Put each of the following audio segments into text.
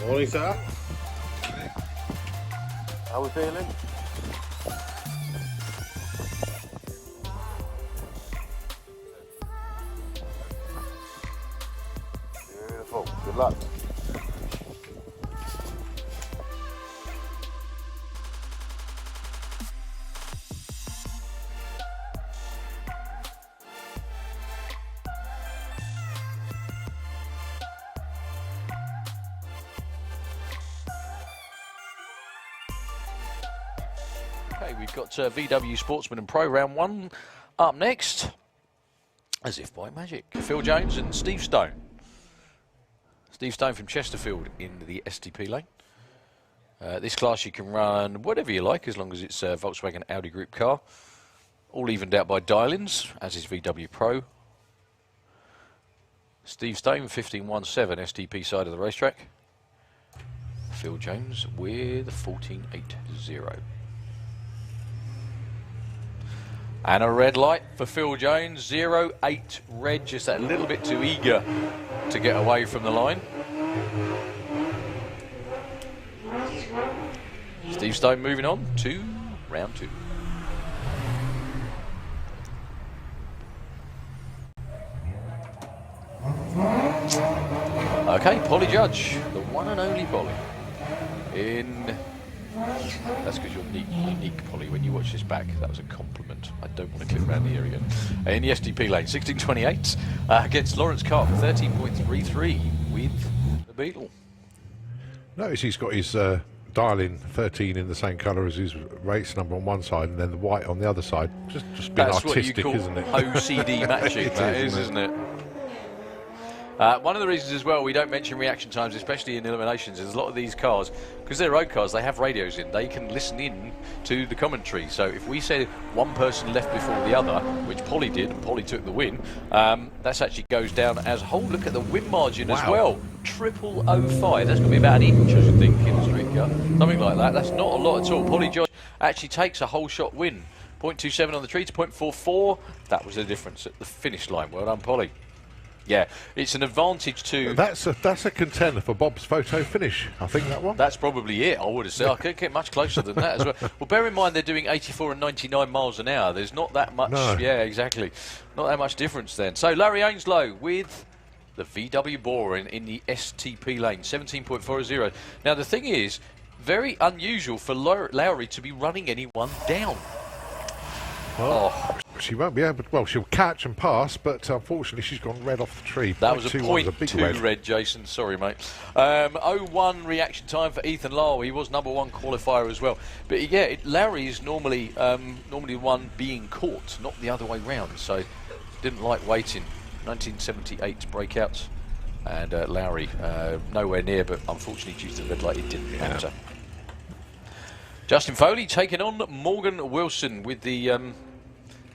Morning, sir. How we feeling? Beautiful. Good luck. Okay, we've got VW Sportsman and Pro round 1 up next, as if by magic. Phil Jones and Steve Stone. Steve Stone from Chesterfield in the STP lane. This class you can run whatever you like, as long as it's a Volkswagen Audi Group car. All evened out by dial-ins, as is VW Pro. Steve Stone, 1517 STP side of the racetrack. Phil Jones with 1480. And a red light for Phil Jones, 08 red, just that little bit too eager to get away from the line. Steve Stone moving on to round 2. Okay, Polly Judge, the one and only Polly. That's because you're unique, Polly. When you watch this back, that was a compliment. I don't want to clip around the ear again. In the STP lane, 1628 against Lawrence Carp, 13.33 with the Beetle. Notice he's got his dial-in 13 in the same colour as his race number on one side, and then the white on the other side. Just being artistic, isn't it? OCD matching, that is, isn't it? One of the reasons as well we don't mention reaction times, especially in eliminations, is a lot of these cars, because they're road cars, they have radios in. They can listen in to the commentary. So if we say one person left before the other, which Polly did, and Polly took the win, that actually goes down as a whole. Look at the win margin as well. 0005. That's going to be about an inch, I should think, in a street car. Something like that. That's not a lot at all. Polly Josh actually takes a whole shot win. 0.27 on the tree to 0.44. That was the difference at the finish line. Well done, Polly. Yeah, it's an advantage to... That's a contender for Bob's photo finish, I think, that one. That's probably it, I would have said. I could get much closer than that as well. Well, bear in mind they're doing 84 and 99 miles an hour. There's not that much... No. Yeah, exactly. Not that much difference then. So, Larry Ainslow with the VW Bore in the STP lane, 17.40. Now, the thing is, very unusual for Lowry to be running anyone down. Well, she won't be able to, well, she'll catch and pass, but unfortunately she's gone red off the tree. That was a 0.2 red, Jason. Sorry, mate. 01 reaction time for Ethan Lyle. He was number 1 qualifier as well. But yeah, Larry is normally the one being caught, not the other way round. So didn't like waiting. 1978 breakouts. And Lowry nowhere near, but unfortunately due to the red light it didn't matter. Justin Foley taking on Morgan Wilson with the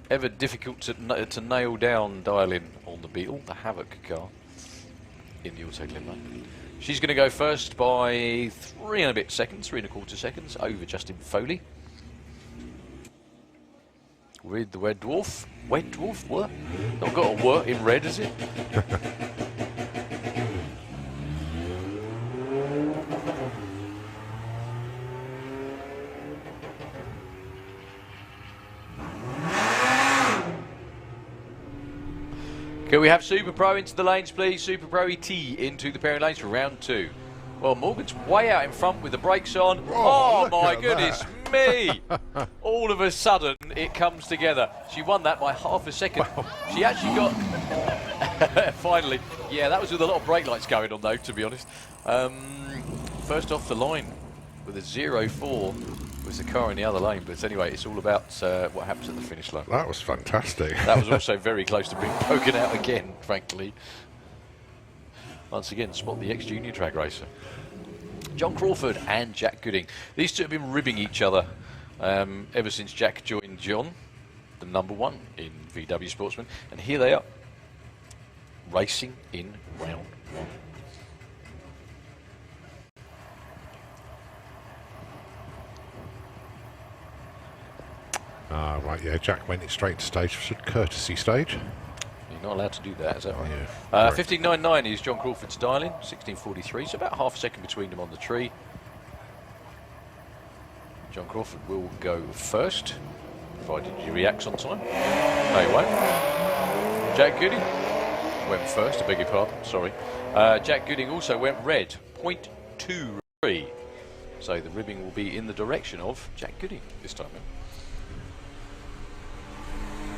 ever difficult to nail down dial-in on the Beetle, the Havoc car in the auto limo. She's going to go first by 3 and a bit seconds, 3 and a quarter seconds over Justin Foley. With the Red Dwarf. Red Dwarf? What? Not got a word in red, is it? Can we have Super Pro into the lanes, please? Super Pro ET into the pairing lanes for round 2. Well, Morgan's way out in front with the brakes on. Oh my goodness me! All of a sudden, it comes together. She won that by half a second. She actually got... Finally. Yeah, that was with a lot of brake lights going on, though, to be honest. First off the line with a 0.4 was the car in the other lane. But anyway, it's all about what happens at the finish line. That was fantastic. That was also very close to being broken out again, frankly. Once again, spot the ex-junior drag racer. John Crawford and Jack Gooding. These two have been ribbing each other ever since Jack joined John, the number 1 in VW Sportsman. And here they are, racing in round 1. Right, yeah, Jack went it straight to stage, courtesy stage. You're not allowed to do that, is that right? Yeah. 15.99 is John Crawford's dial-in, 16.43, so about half a second between them on the tree. John Crawford will go first, provided he reacts on time. No, he won't. Jack Gooding went first, I beg your pardon, sorry. Jack Gooding also went red, 0.23. So the ribbing will be in the direction of Jack Gooding this time.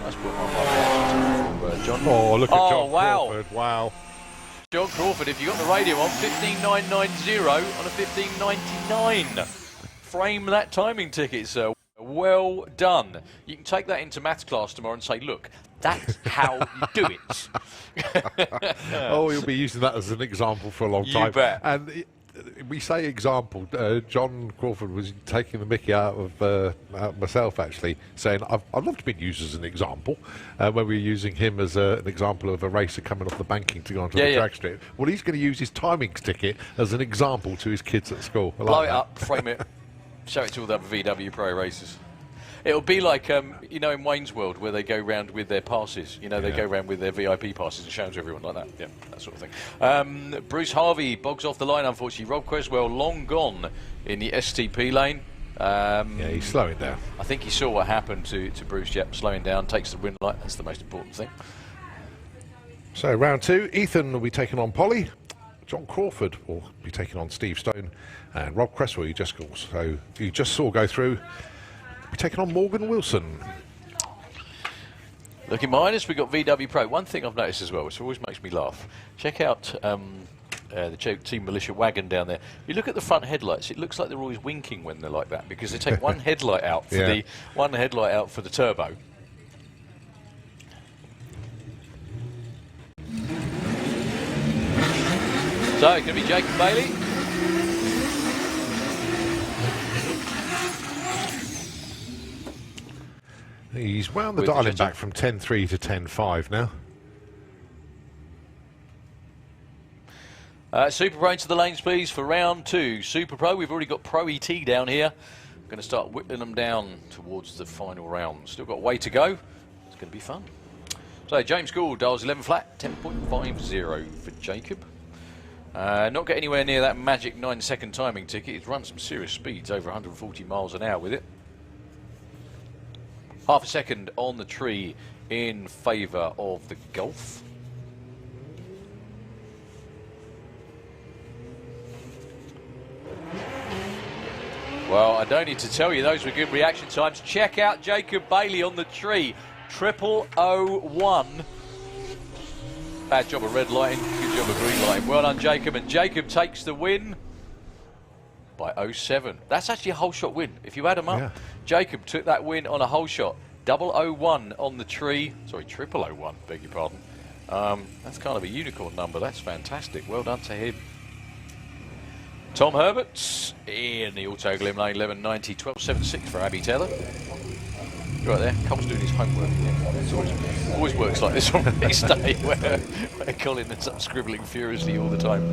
Nice put on for John. Oh, look at John wow. Crawford, wow. John Crawford, if you've got the radio on, 15.990 on a 15.99. Frame that timing ticket, sir. Well done. You can take that into maths class tomorrow and say, look, that's how you do it. Oh, you'll be using that as an example for a long time. You bet. And we say example. John Crawford was taking the mickey out of myself, actually, saying I'd love to be used as an example when we were using him as an example of a racer coming off the banking to go onto the drag strip. Well, he's going to use his timings ticket as an example to his kids at school. Blow it up, frame it, show it to all the other VW Pro racers. It'll be like, you know, in Wayne's World, where they go round with their passes. You know, they go round with their VIP passes and show them to everyone like that. Yeah, that sort of thing. Bruce Harvey bogs off the line, unfortunately. Rob Creswell long gone in the STP lane. Yeah, he's slowing down. I think he saw what happened to Bruce. Yep, slowing down, takes the win light. That's the most important thing. So, round two, Ethan will be taking on Polly. John Crawford will be taking on Steve Stone. And Rob Cresswell, you just saw go through, be taking on Morgan Wilson. Looking behind us, we've got VW Pro. One thing I've noticed as well, which always makes me laugh, check out the Team Militia wagon down there. If you look at the front headlights, it looks like they're always winking when they're like that, because they take one headlight out for the turbo. So it's going to be Jacob Bailey. He's wound the dialing back from 10.3 to 10.5 now. Super Pro into the lanes, please, for round two. Super Pro, we've already got Pro ET down here. Going to start whittling them down towards the final round. Still got a way to go. It's going to be fun. So James Gould dials 11 flat, 10.50 for Jacob. Not get anywhere near that magic 9-second timing ticket. He's run some serious speeds, over 140 miles an hour with it. Half a second on the tree in favour of the Golf. Well, I don't need to tell you, those were good reaction times. Check out Jacob Bailey on the tree. 0001. Bad job of red lighting, good job of green lighting. Well done, Jacob. And Jacob takes the win by 07. That's actually a whole shot win. If you add them up, Jacob took that win on a whole shot. 001 on the tree. Sorry, 0001, beg your pardon. That's kind of a unicorn number. That's fantastic. Well done to him. Tom Herbert in the Auto Glim lane, 11.90, 12.76 for Abby Taylor. Right there, Cole's doing his homework. Yeah, it always works like this on race day, where Colin ends up scribbling furiously all the time.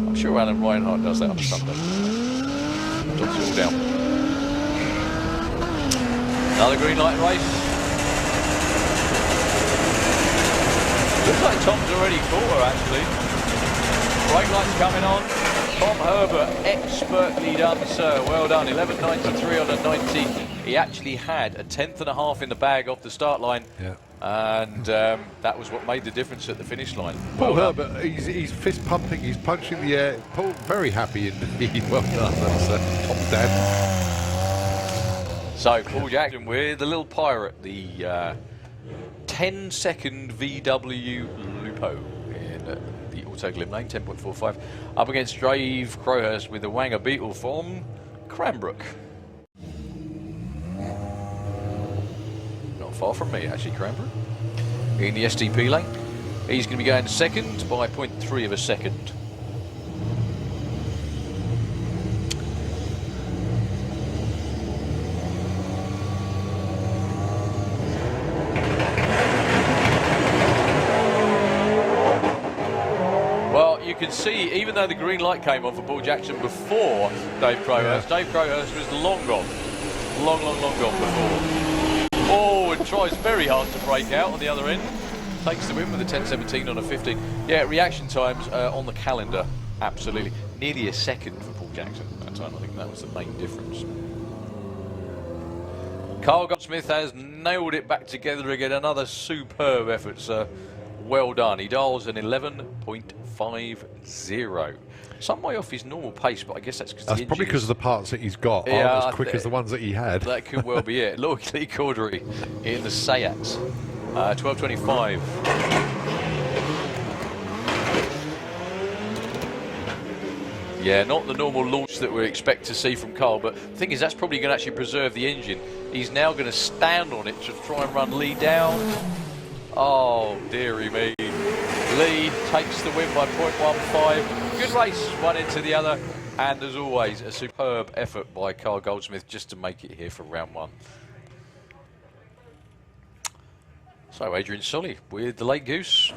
I'm sure Alan Reinhardt does that on Sunday. Jots it all down. Another green light race. Looks like Tom's already caught her, actually. Brake lights coming on. Tom Herbert, expertly done, sir. Well done. 11.93 on a 90. He actually had a 10.5 in the bag off the start line. Yeah. And that was what made the difference at the finish line. Paul Herbert, he's fist pumping, he's punching the air. Paul, very happy indeed. Well done. That's Tom's dad. So, Paul Jackson with the little pirate, the 10-second VW Lupo in the Auto Glim lane, 10.45, up against Dave Crowhurst with the Wanger Beetle from Cranbrook. Not far from me, actually, Cranbrook. In the STP lane, he's going to be going second by 0.3 of a second. You can see, even though the green light came on for Paul Jackson before Dave Crowhurst, Dave Crowhurst was long gone. Long gone before. Oh, and tries very hard to break out on the other end. Takes the win with a 10.17 on a 15. Yeah, reaction times on the calendar, absolutely. Nearly a second for Paul Jackson at that time. I think that was the main difference. Carl Goldsmith has nailed it back together again. Another superb effort, sir. Well done. He dials an 11.50. Some way off his normal pace, but I guess that's because probably because of the parts that he's got aren't as quick as the ones that he had. That could well be it. Lloyd Lee Cordery in the Seat. 12.25. Yeah, not the normal launch that we expect to see from Carl, but the thing is that's probably going to actually preserve the engine. He's now going to stand on it to try and run Lee down. Oh, dearie me. Lee takes the win by 0.15. Good race, one into the other, and as always, a superb effort by Carl Goldsmith just to make it here for round one. So Adrian Solly with the late goose.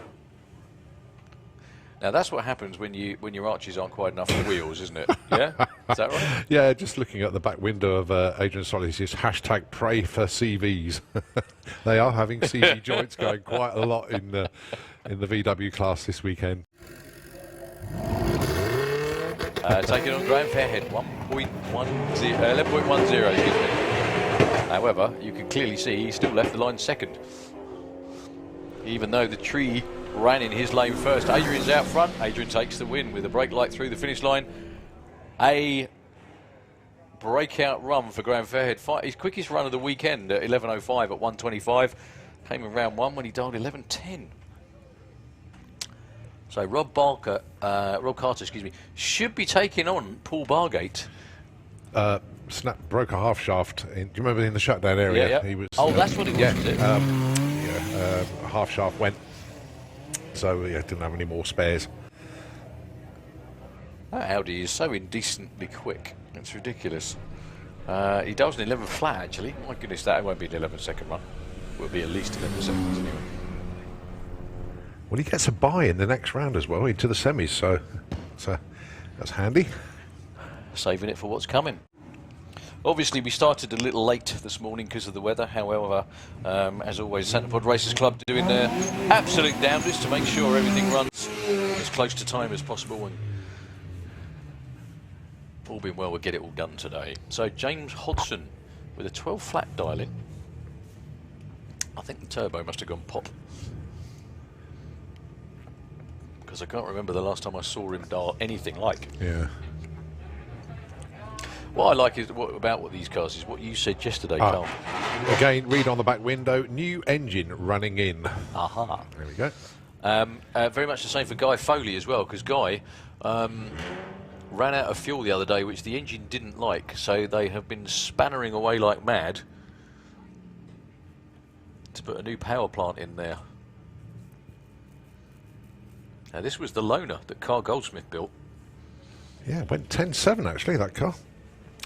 Now that's what happens when your arches aren't quite enough for wheels, isn't it? Yeah, is that right? Yeah, just looking at the back window of Adrian Solly, it's hashtag pray for CVs. They are having CV joints going quite a lot in the VW class this weekend. Taking on Graham Fairhead, 11.10. Excuse me. However, you can clearly see he still left the line second, even though the tree ran in his lane first. Adrian's out front. Adrian takes the win with a brake light through the finish line. A breakout run for Graham Fairhead. His quickest run of the weekend at 11.05 at 1.25. Came in round one when he dialed 11.10. So Rob Carter, excuse me, should be taking on Paul Bargate. Broke a half shaft. Do you remember in the shutdown area? Yeah. He was. Oh, that's what it was, is it? A half shaft went. So yeah, didn't have any more spares. That Audi is so indecently quick. It's ridiculous. He does an 11 flat, actually. My goodness, that won't be an 11-second run. It will be at least 11 seconds anyway. Well, he gets a bye in the next round as well, into the semis, so that's handy. Saving it for what's coming. Obviously, we started a little late this morning because of the weather. However, as always, Centre Pod Racers Club doing their absolute damnedest to make sure everything runs as close to time as possible. And all being well, we'll get it all done today. So James Hodson with a 12 flat dial-in. I think the turbo must have gone pop, because I can't remember the last time I saw him dial anything like. Yeah. What I like is about these cars is what you said yesterday, Carl. Again, read on the back window, new engine running in. Aha. There we go. Very much the same for Guy Foley as well, because Guy ran out of fuel the other day, which the engine didn't like, so they have been spannering away like mad to put a new power plant in there. Now this was the loaner that Carl Goldsmith built. Yeah, it went 10.7 actually, that car.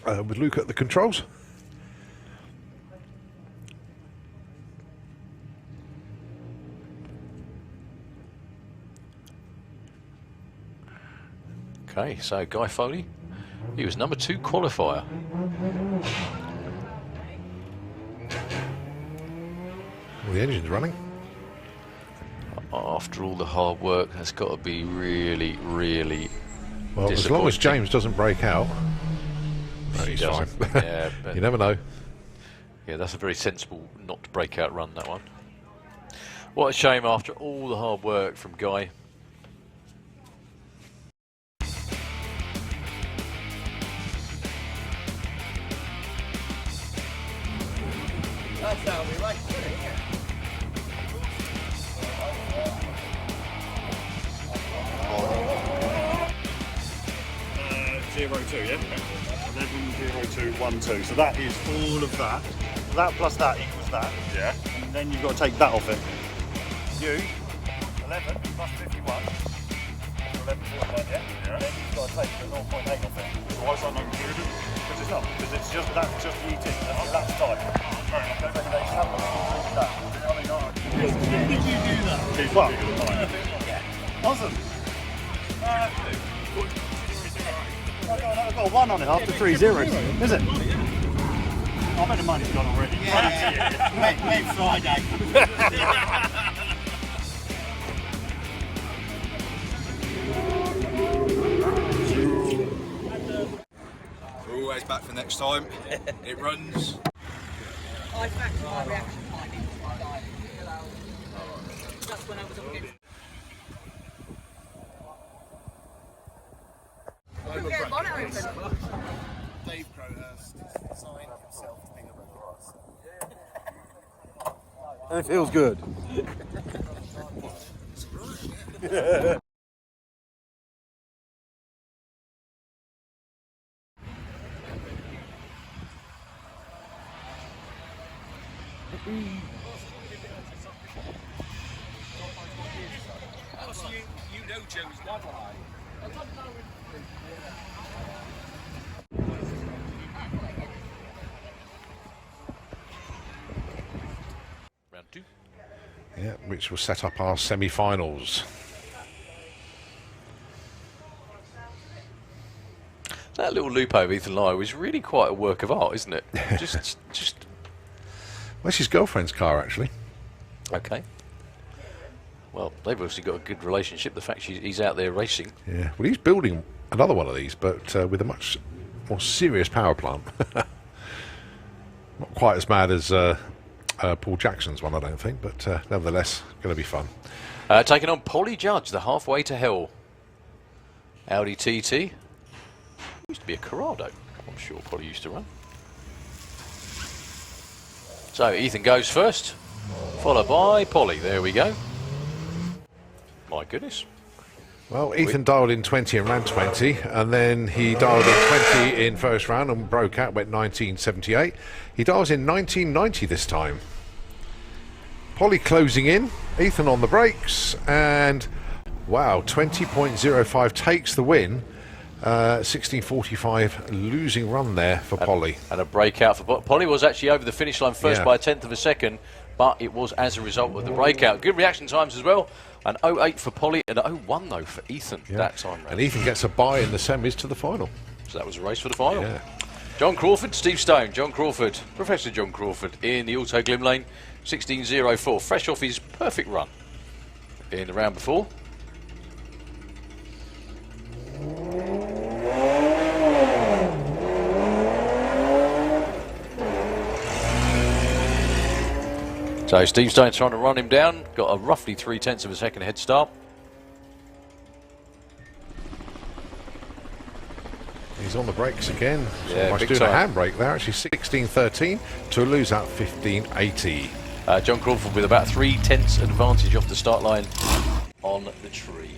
With Luke at the controls. Okay, so Guy Foley, he was number 2 qualifier. Well, the engine's running. After all the hard work, that's got to be really, really well, as long as James doesn't break out. No, he's fine. Yeah, you never know. Yeah, that's a very sensible not to break out run, that one. What a shame after all the hard work from Guy. That's how we like it. 02, yeah? 110212. So that is all of that. That plus that equals that. Yeah. And then you've got to take that off it. You, 11 plus 51. 1141, yeah? Yeah. And then you've got to take the 0.8 off it. So why is that not included? Because it's not. Because it's just that's just the eating. That's type. Fair enough. Don't make it happen. That. Did you do that? Well, yeah. Awesome. I've got a 1 on it after 3 zeros, is it? I bet the money's gone already. Yeah. Wait Friday. We're always back for next time. It runs. I factor my reaction time into my diet. That's when I was on it. Get a bonnet open. Dave Crowhurst signed himself as being a brother of ours. And it feels good. You know Joe's dad, Round 2. Yeah, which will set up our semi-finals. That little loop over Ethan Lyle was really quite a work of art, isn't it? just. Well, it's his girlfriend's car, actually. Okay. Well, they've obviously got a good relationship. The fact he's out there racing. Yeah. Well, he's building another one of these, but with a much more serious power plant. Not quite as mad as Paul Jackson's one, I don't think, but nevertheless, going to be fun. Taking on Polly Judge, the halfway to hell. Audi TT. Used to be a Corrado. I'm sure Polly used to run. So Ethan goes first, followed by Polly. There we go. My goodness. Well, Ethan dialed in 20 and ran 20, and then he dialed in 20 in first round and broke out, went 1978. He dials in 1990 this time. Polly closing in, Ethan on the brakes, and wow, 20.05 takes the win. 16.45 losing run there for Polly. And a breakout for Polly. Was actually over the finish line first Yeah. by a tenth of a second, but it was as a result of the breakout. Good reaction times as well. An 08 for Polly and 01 though for Ethan that time round. And Ethan gets a bye in the semis to the final. So that was a race for the final. Yeah. John Crawford, Steve Stone, John Crawford, Professor John Crawford in the Auto Glim Lane, 16.04, fresh off his perfect run in the round before. So Steve Stone's trying to run him down, got a roughly 0.3 of a second head start. He's on the brakes again. Yeah, Almost big doing a time. handbrake there, actually 16.13 to lose out 15.80. John Crawford with about 0.3 advantage off the start line on the tree.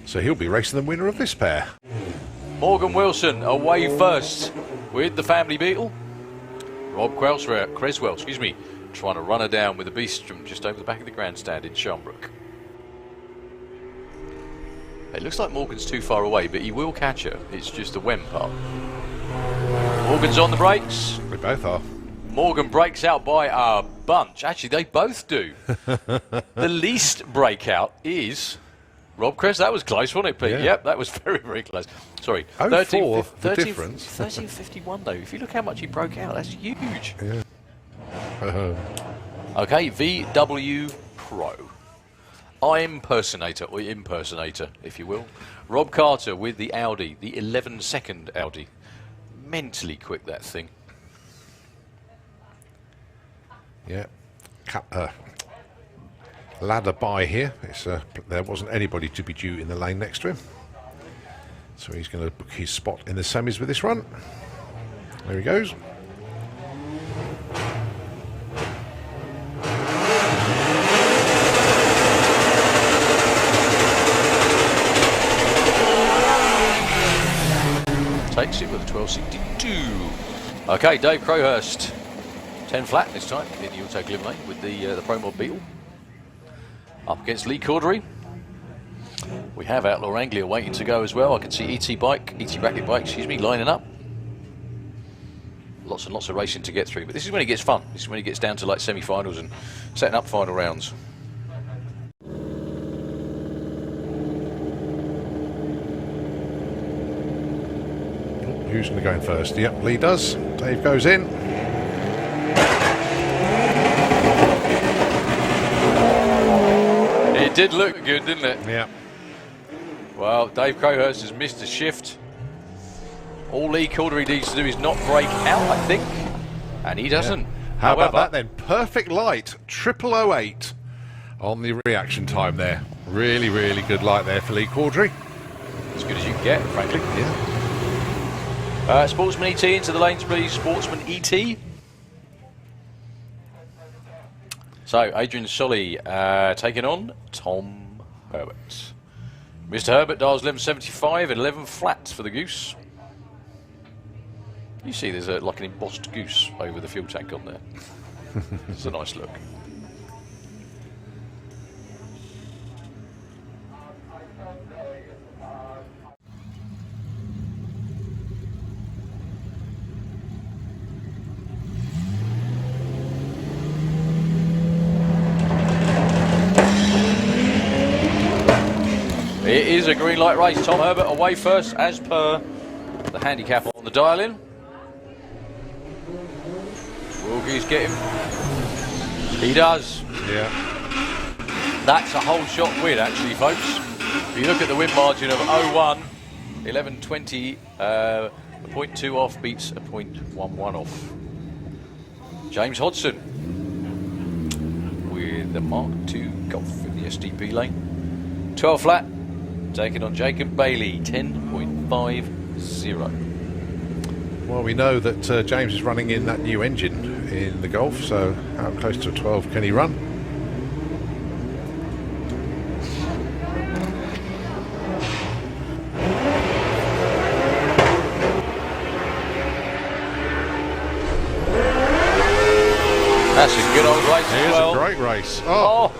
So he'll be racing the winner of this pair. Morgan Wilson away first with the family Beetle. Rob Creswell, trying to run her down with a beast from just over the back of the grandstand in Sharnbrook. It looks like Morgan's too far away, but he will catch her. It's just the when part. Morgan's on the brakes. We both are. Morgan breaks out by a bunch. Actually, they both do. The least breakout is Rob Cress. That was close, wasn't it, Pete? Yeah. Yep, that was very, very close. Sorry. 0.4 the difference. 13.51 though. If you look how much he broke out, that's huge. Yeah. Okay, VW Pro. Impersonator, if you will. Rob Carter with the Audi, the 11-second Audi. Mentally quick, that thing. Yeah. Ladder by here. It's, there wasn't anybody to be due in the lane next to him. So he's going to book his spot in the semis with this run. There he goes. Takes it with a 12.62. Okay, Dave Crowhurst. 10 flat this time in the Auto Glim Lane with the Pro Mod Beetle. Up against Lee Cordery. We have Outlaw Anglia waiting to go as well. I can see ET Racket Bike, lining up. Lots and lots of racing to get through, but this is when it gets fun. This is when it gets down to like semi-finals and setting up final rounds. who's going to go in first? Yep, Lee does. Dave goes in. It did look good, didn't it? Yeah. Well, Dave Crowhurst has missed a shift. All Lee Caldery needs to do is not break out, I think. And he doesn't. Yeah. How However, about that then? Perfect light, 0008 on the reaction time there. Really, really good light there for Lee Caudry. as good as you can get, frankly. Yeah. Sportsman ET into the lanes, please. Sportsman ET. So, Adrian Solly taking on Tom Herbert. Mr. Herbert dials 1175 and 11 flats for the goose. You see there's like an embossed goose over the fuel tank on there. It's a nice look. It is a green light race. Tom Herbert away first as per the handicap on the dial-in. Will Goose get him? He does. Yeah. That's a whole shot win, actually, folks. If you look at the win margin of 0-1, 11.20, a 0.2 off beats a 0.11 off. James Hodson with the Mark II Golf in the SDP lane. 12 flat, taking on Jacob Bailey, 10.50. Well, we know that James is running in that new engine in the Golf, so how close to a 12 can he run? That's a good old race as well. It is a great race. Oh,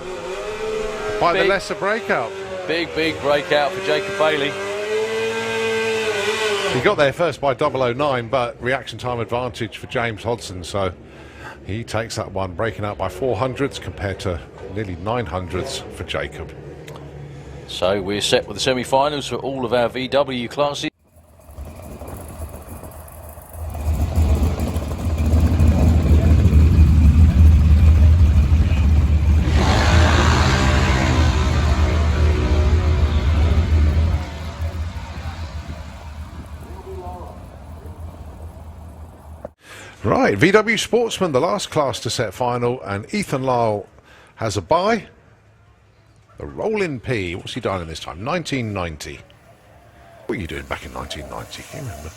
by the lesser breakout. Big breakout for Jacob Bailey. He got there first by 009, but reaction time advantage for James Hodson, so he takes that one, breaking out by 400s compared to nearly 900s for Jacob. So we're set with the semi-finals for all of our VW classes. Right, VW Sportsman, the last class to set final, and Ethan Lyle has a bye. The Rollin' P, what's he dialing this time? 1990. What were you doing back in 1990? Can you remember?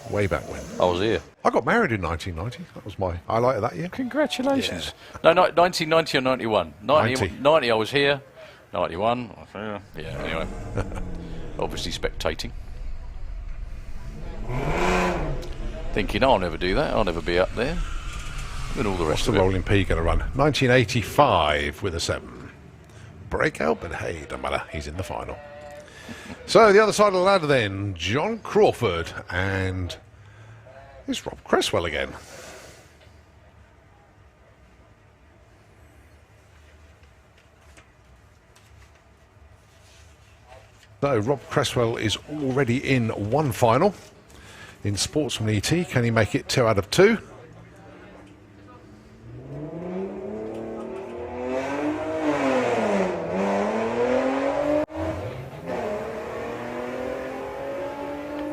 Way back when. I was here. I got married in 1990. That was my highlight of that year. Congratulations. Yeah. No, 1990 or 91? 90 I was here. 91, I was here. Yeah, anyway. Obviously spectating. Thinking I'll never do that, I'll never be up there. And all the rest What's the of it. Rollin' P going to run? 1985 with a 7. Breakout, but hey, don't matter, he's in the final. So the other side of the ladder then, John Crawford, and it's Rob Cresswell again. So Rob Cresswell is already in one final. In Sportsman ET, can he make it 2 out of 2?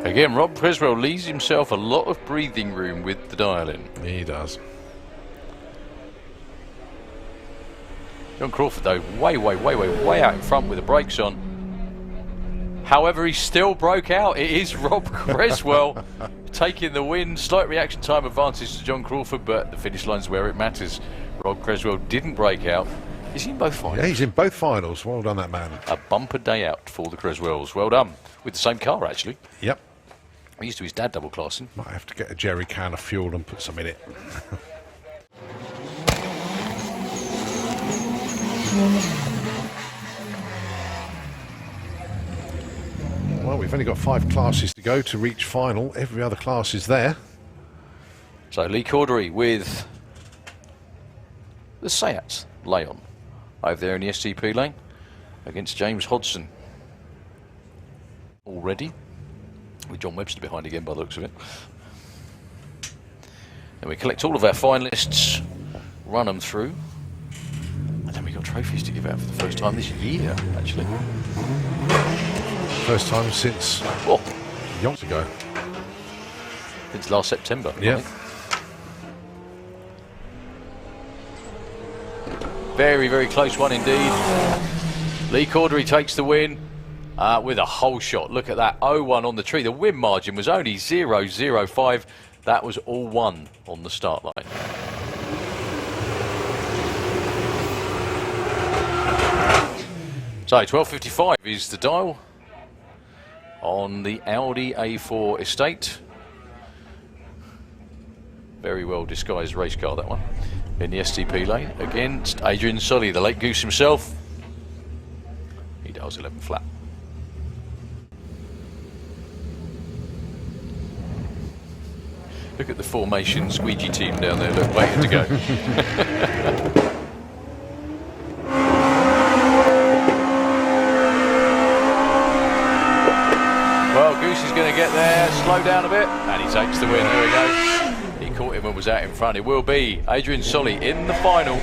Again, Rob Creswell leaves himself a lot of breathing room with the dial-in. He does. John Crawford, though, way out in front with the brakes on. However, he still broke out. It is Rob Creswell taking the win. Slight reaction time advantage to John Crawford, but the finish line's where it matters. Rob Creswell didn't break out. Is he in both finals? Yeah, he's in both finals. Well done, that man. A bumper day out for the Creswells. Well done. With the same car, actually. Yep. He used to his dad double classing. Might have to get a jerry can of fuel and put some in it. Well, we've only got 5 classes to go to reach final. Every other class is there. So Lee Cordery with the Seat Leon over there in the STP lane against James Hodson. Already. With John Webster behind again by the looks of it. And we collect all of our finalists, run them through, and then we got trophies to give out for the first time this year, actually. First time since yonks ago. Since last September. Yeah. Very, very close one indeed. Lee Cordery takes the win with a whole shot. Look at that, 0-1 on the tree. The win margin was only 0.05. That was all one on the start line. So 12.55 is the dial on the Audi A4 estate. Very well disguised race car, that one. In the STP lane against Adrian Sully, the late goose himself. He dials 11 flat. Look at the formation squeegee team down there, look, waiting to go. Well, Goose is going to get there, slow down a bit, and he takes the win. There we go. He caught him and was out in front. It will be Adrian Sully in the final.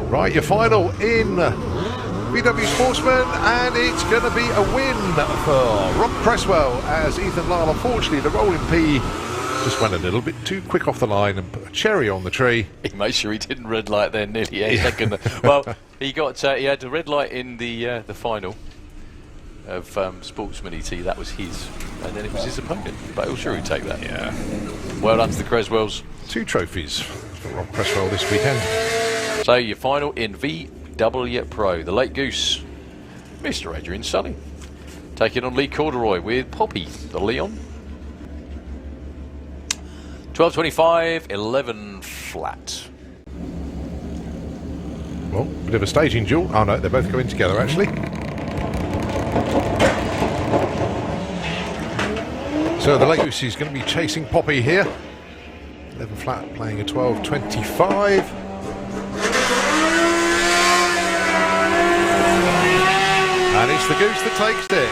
Right, your final in VW Sportsman, and it's going to be a win for Rob Cresswell, as Ethan Lyle, unfortunately, the rolling P just went a little bit too quick off the line and put a cherry on the tree. He made sure he didn't red light there nearly a second. Well, he got he had a red light in the final of Sportsman ET. That was his, and then it was his opponent. But I'm sure he'd take that. Yeah. Well done to the Cresswells. 2 trophies for Rob Cresswell this weekend. So your final in VW Pro, the late goose, Mr. Adrian Sully, taking on Lee Corduroy with Poppy, the Leon. 12.25, 11 flat. Well, bit of a staging duel. Oh no, they're both going together actually. So the late goose is going to be chasing Poppy here. 11 flat, playing a 12.25. And it's the goose that takes it.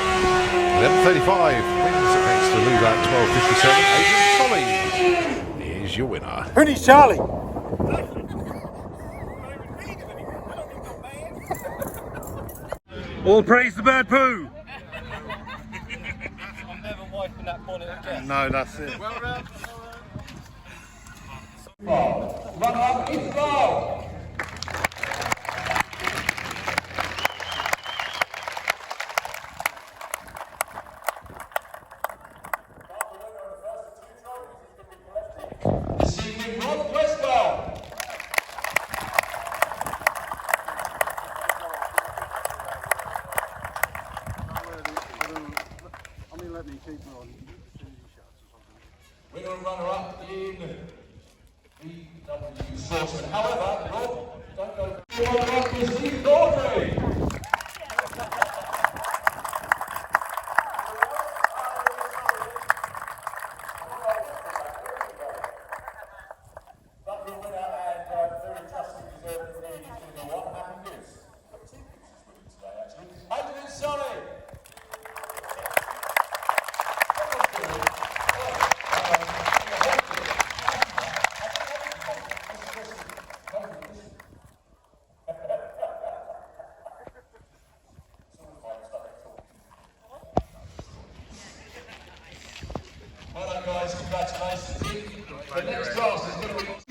11.35 wins against the lose at 12.57. Adrian Sully is your winner. Who needs Charlie? All praise the bad poo. I'm never wiping that bonnet again. No, that's it. Well done. Run up, it's foul. Rob Cresswell. Let me keep on. Winner and runner-up in VW Sportsman. However, Rob, don't go. Runner-up is Lee Cordery. Adrian Sully. Well done, guys. Congratulations. The next class is going to be...